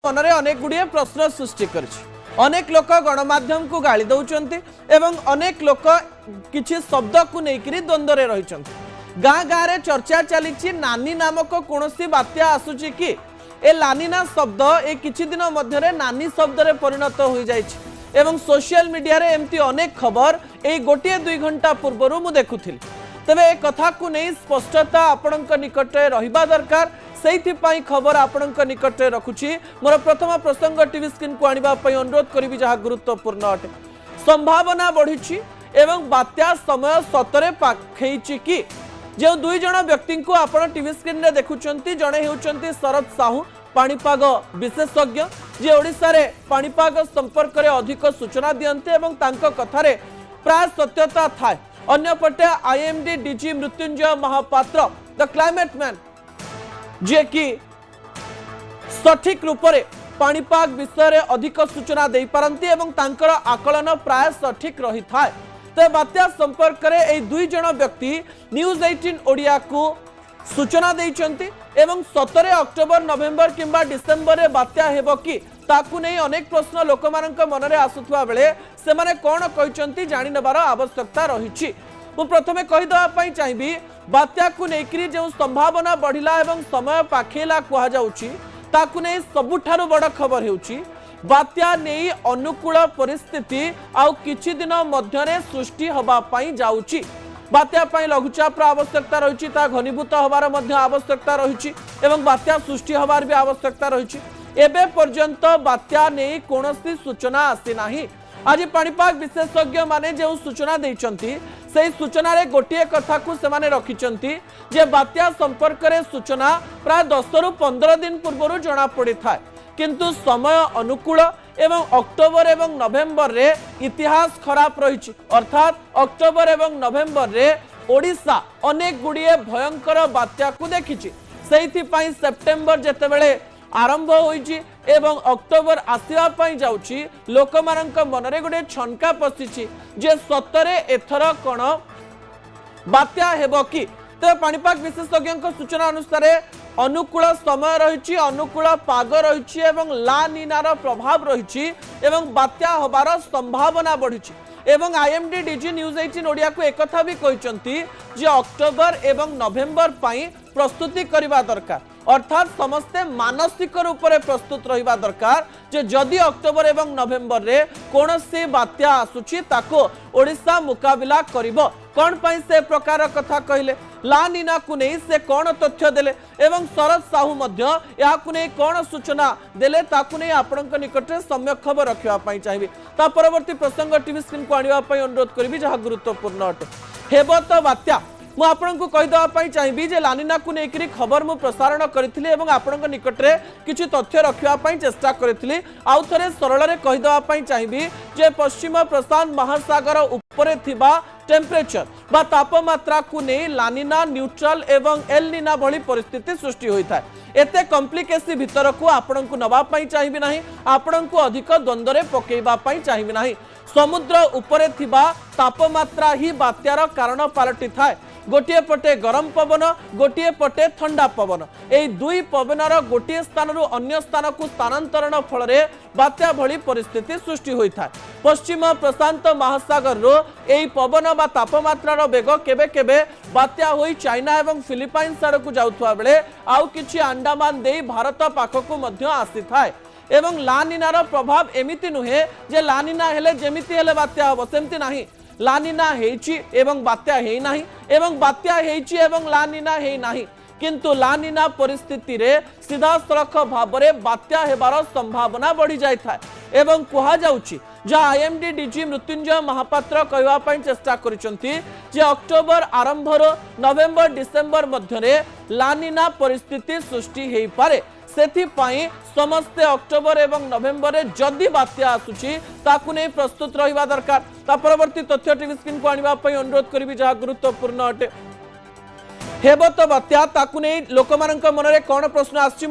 मनरे अनेक गुड़िए प्रश्न सृष्टि अनेक लोक गणमाध्यम को गाली दौरान एवं अनेक लोक किछि शब्द को लेकर द्वंद्व रही गाँ गाँव में चर्चा चली नानी नामक कौन बात्या आसूची कि ए लानिना शब्द ए किछि दिन मध्य नानी शब्द रे परिणत हो जाइछि एवं सोशल मीडिया रे एमती अनेक खबर ए गोटे 2 घंटा पूर्व मु देखुथिल। तबे ए कथा को नहीं स्पष्टता आपणक निकट रहिबा दरकार सेइथिपाई खबर आपणक निकट रखुछि। मोर प्रथम प्रसंग टीवी स्क्रीन को आनिबा पई अनुरोध करिवि जहा गुरुत्वपूर्ण अटे। संभावना बढ़िछि एवं बात्या समय सतरे पाखैछि कि जो 2 जण व्यक्ति को आपण टीवी स्क्रीन रे देखुचंती जणे हेउचंती शरद साहू पाणीपाग विशेषज्ञ जे ओडिसा रे पाणीपाग संपर्क रे अधिक सूचना दियंते एवं तांको कथारे प्राय सत्यता थाए। अन्य पटे IMD DG Mrityunjay Mohapatra the climate man जे कि सठिक रूप से पाणीपाग विषय रे अधिक सूचना दे पारंती एवं तांकर आकलन प्राय सठिक रही थाए। तो बात्या संपर्क रे ए 2 जण व्यक्ति न्यूज 18 ओडिया को सूचना देइचंती एवं 17 अक्टोबर नवेम्बर किंबा डिसेम्बर रे बात्या हेबो कि ताकू नहीं अनेक प्रश्न लोकमानक मनरे आसुथुवा बेले से माने कोन कहिचंती जानि नबार आवश्यकता रहिछि। मु प्रथमे कहि दवा पई चाहिबी बात्या को नेकरी जो संभावना बढ़िला एवं समय पाखेला कुहा जाउछि ताकू नहीं सबुठारु बड़ खबर हेउछि बात्या नहीं अनुकूल परिस्थिति आउ किछि दिन मध्यरे सृष्टि हबा पई जाउछि। बात्या पई लघुचाप आवश्यकता रही ता घनीभूत हबार मध्य आवश्यकता रही एवं बात्या सृष्टि हबार भी आवश्यकता रही। एबे पर्यंत बात्या नहीं कोनोसी सूचना आसी नाही। आज पाणीपाग विशेषज्ञ माने जो सूचना देइचंती से सूचना रे गोटिए कथा को से माने रखिचंती जे बात्या संपर्क रे सूचना प्राय 10 रु 15 दिन पूर्व जना पड़ी थाए किंतु समय अनुकूल एवं अक्टोबर एवं नवेम्बर रे इतिहास खराब रही अर्थात अक्टोबर एवं नवेम्बर रे ओडिशा अनेक गुड़िए भयंकर बात्या को देखिछि। सेइथिपाई सेप्टेम्बर जेतेबेले आरंभ होइछि एवं अक्टोबर आसीबा पई जाउछि लोकमानक मनरे गोटे छनका पसिछि जे सतरे एथर कोन बात्या हेबो कि। तो पाणीपाग विशेषज्ञ सूचना अनुसार अनुकूल समय रही अनुकूल पाग रही एवं ला नीनार प्रभाव रही एवं बात्या हबार संभावना बढ़ी एवं आईएमडी डीजी न्यूज 18 ओडिया को एकथा भी कहते जे अक्टोबर एवं नवेम्बर पाई प्रस्तुति करबा दरकार अर्थात समस्ते मानसिक रूप से प्रस्तुत रहिबा दरकार जे जदि अक्टोबर एवं नवेम्बर रे कोनोसी बात्या आसुची ताको ओडिशा मुकाबिला करिवो। कौन पाई से प्रकार कथा कहले ला नीना को नहीं से कौन तथ्य देले एवं शरद साहू मध्य या को नहीं कौन सूचना देले ताकू नहीं आपणक निकट सम्यक खबर रखिबा पई चाहिबी। ता परवर्ती प्रसंग टीवी स्क्रीन को आनिबा पई अनुरोध करबी जहा गुरुत्वपूर्ण अटे। हेबो तो बात्या मु आपनको कहि दवा पई चाहिबी जे लानिना को नेकरी खबर मु प्रसारण करिथिले एवं आपणक निकट रे किछि तथ्य रखिबा पई चेष्टा करिथिले। आउ थरे सरल रे कहि दवा पई चाहिबी जे पश्चिम प्रशांत महासागर ऊपर थिबा टेम्परेचर बा तापमात्रा को नहीं लानिना न्यूट्रल एवं एल नीना भली परिस्थिति सृष्टि होता है। एते कॉम्प्लिकेसी भितर को आपण को नबा पई चाहिबी नाही आपण को अधिक द्वंद्व रे पकेइबा पई चाहिबी नाही। समुद्र ऊपर थिबा तापमात्रा ही बात्यार कारण पालटी थाए। गोटे पटे गरम पवन गोटे पटे ठंडा पवन ए 2 पवनर गोटे स्थान रु अन्य स्थान को स्थानांतरण फल रे बात्या भली परिस्थिति सृष्टि होता है। पश्चिम प्रशांत महासागर रो ए पवन बा तापमात्रा बेग केबे केबे बात्या होई चाइना एवं फिलिपाइन्स आड़ को जाउथुआ बेले आउ किछि अंडमान देई भारत पाखकु मध्य आसी थाए एवं लानिनार प्रभाव एमिति नुहे जे लानिना हेले जेमिति हेले बात्या हबो सेमति नाही। लानिना हेछि एवं बात्या हेइ नाही एवं बात्या हेछि एवं लानिना हेइ नाही किंतु लानिना परिस्थिति रे सीधा सड़क भाव में बात्या हेबार संभावना बढ़ी जाय थाए एवं कुहा जाउछि जा आईएमडी डीजी मृत्युंजय महापात्र कहवा पई चेष्टा करिसंती जे अक्टोबर आरंभ रो नवेम्बर डिसेम्बर मध्य रे लानिना परिस्थिति सृष्टि हेइ पारे सेथि पाई समस्ते अक्टोबर एवं नवेम्बर रे जदि बात्या आसुची ताकू नै प्रस्तुत रहिबा दरकार। ता परवर्ती तथ्य टीवी स्क्रीन को आनिबा पई अनुरोध करिवि जहा गुरुत्वपूर्ण अटे। हेब तो बात्या ताकू नहीं लोक मनरे कौन प्रश्न आसती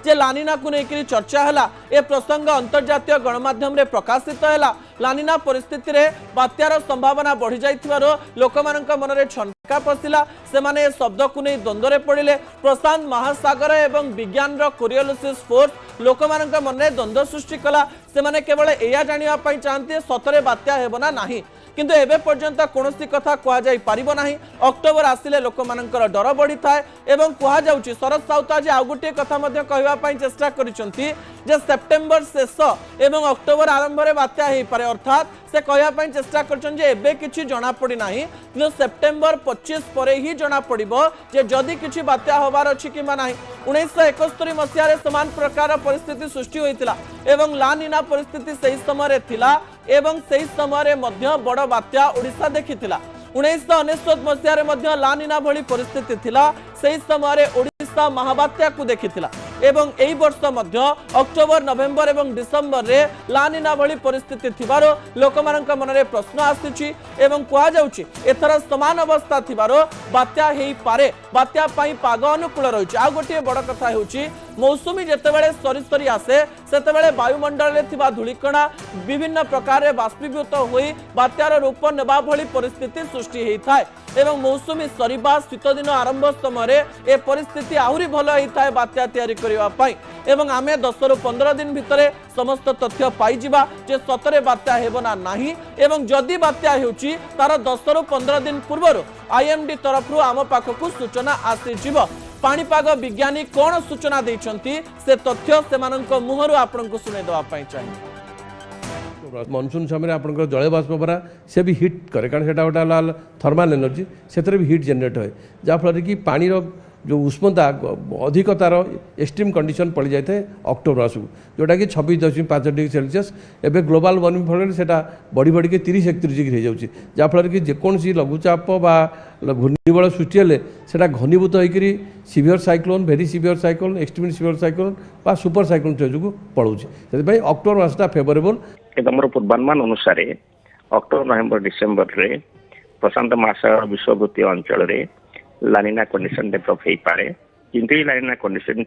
जे लानिना को लेकर चर्चा है ए प्रसंग अंतर्जातीय गणमाध्यम रे प्रकाशित है लानिना परिस्थिति रे बात्यार संभावना बढ़ी जाइथिबार लोक मनरे छनका पशिला से माने शब्द को नहीं द्वंद्व रे पड़िले प्रशांत महासागर एवं विज्ञान रो कोरियोलिसिस फोर्स लोक मन द्वंद्व सृष्टि कला से माने केवल एया जानिया पई चाहते सतरे बात्या हेबना नाही किंतु एबे पर्यंत कोनोसी कथा कुआ जाई परिबो नाही अक्टोबर आसिले लोक मानकर डर बढ़ी थाए एवं कुआ जाउची शरद साउत आज आउ गोटे कथा मध्य कहवा पई चेष्टा करिसंती जे सेप्टेम्बर शेष एवं अक्टोबर आरंभ रे बात्या हेई पारे अर्थात से कहवा पई चेष्टा करछन जे एबे किछि जणा पड़ी नाही किंतु सेप्टेम्बर 25 परे ही जणा पड़िबो जे जदी किछि बात्या होबार अछि कि नाही 1971 मसिया रे समान प्रकार परिस्थिति सृष्टि होइतिला एवं लानिना परिस्थिति सही समय रे थिला एवं सही समय मध्य बड़ बात्या ओडिशा देखिथिला 1999 मसिया रे मध्य लानिना भली परिस्थिति थिला सही समय ओडिशा महाबात्या को देखिथिला एवं एई वर्ष मध्य अक्टोबर नवेम्बर एवं डिसेम्बर रे लानिना भली परिस्थिति थिबारो लोकमानक मनरे प्रश्न आसीछि एवं कुआ जाउछि एथर समान अवस्था थिबारो बात्या हेई पारे बात्या पई पाग अनुकूल रहिछि आ गोटे बड़ कथा हेउछि मौसुमी जेतेबेले सरी सरी आसे सेतेबेले वायुमंडल रे थिबा धूलिकणा विभिन्न प्रकार रे बाष्पीभूत होई बात्यार रूप नेबा भली परिस्थिति सृष्टि हेई थाए एवं मौसुमी सरीबा शीत दिन आरंभ समय ए परिस्थिति आहुरी भल हेई थाए बात्या तैयारी करिवा पाई एवं आमे 10 रु 15 दिन भितरे समस्त तथ्य पाई जिबा जे सतरे बात्या हेबना नाही एवं जदि बात्या हेउची तार 10 रु 15 दिन पूर्व आईएमडी तरफ रु आम पाखकु सूचना आसी जिवो पाणीपाग विज्ञानी कौन सूचना देइछंती से तथ्य सेमानक मुहरु आपनकु सुनै दवा पाई चाहिए मनसून समय आपंकर जल बाष्परा से भी हिट करे कारण से गोटे थर्माल एनर्जी से भी हिट जेनेट हुए जहाँफल कि पानी जो उष्णता अधिक तार एक्सट्रीम कंडीशन पड़ जाए अक्टोबर मास को जोटा कि 26.5 डिग्री सेल्सियस एवं ग्लोबल वार्मिंग फल से बढ़ी बढ़ी 30-31 डिग्री हो जाए जहाँफल कि जेकोसी लघुचाप बा घूर्णिबल सृष्टि हेले से घनीभूत होकर severe cyclone very severe cyclone extreme severe cyclone बा सुपर साइक्लोन स्टेज को पड़ोसी से अक्टोबर मासटा फेवरेबल आम पूर्वानुमान अनुसार अक्टोबर नवेम्बर डिसेम्बर रे प्रशांत महासागर विश्वभूतीय अंचल रे लानिना कंडीशन डेभलप हो पाए किंतु लानिना कंडीशन